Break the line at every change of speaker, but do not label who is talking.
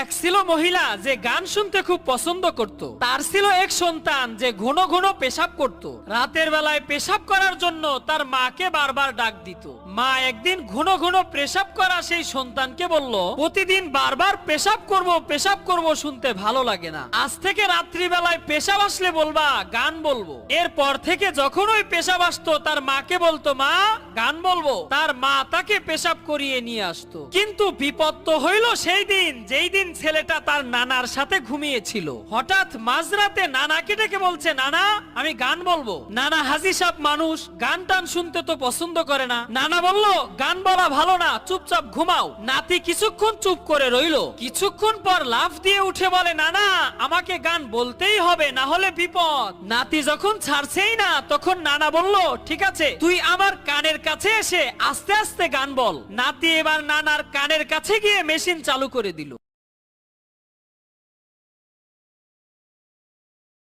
এক ছিল মহিলা যে গান শুনতে খুব পছন্দ করত। তার ছিল এক সন্তান যে ঘন ঘন পেশাব করত। রাতের বেলায় পেশাব করার জন্য তার মাকে বারবার ডাক দিত। মা একদিন ঘন ঘন পেশাব করা সেই সন্তানকে বলল, প্রতিদিন বারবার পেশাব করব শুনতে ভালো লাগে না, আজ থেকে রাত্রিবেলায় পেশাব আসলে বলবা গান বলবো। এরপর থেকে যখন ওই পেশাব আসতো তার মাকে বলতো, মা গান বলবো। তার মা তাকে পেশাব করিয়ে নিয়ে আসতো। কিন্তু বিপদ তো হইল সেই দিন যেই দিন ছেলেটা তার নানার সাথে ঘুমিয়েছিল। হঠাৎ মাঝরাতে নানাকে ডেকে বলছে, নানা আমি গান বলবো। নানা হাজি সাহেব মানুষ, গান টান শুনতে তো পছন্দ করে না। নানা বলল, গান বলা ভালো না, চুপচাপ ঘুমাও। নাতি কিছুক্ষণ চুপ করে রইল। কিছুক্ষণ পর লাফ দিয়ে উঠে বলে, নানা আমাকে গান বলতেই হবে, না হলে বিপদ। নাতি যখন ছাড়ছেই না তখন নানা বলল, ঠিক আছে তুই আমার কানের কাছে এসে আস্তে আস্তে গান বল। নাতি এবার নানার কানের কাছে গিয়ে মেশিন চালু করে দিল।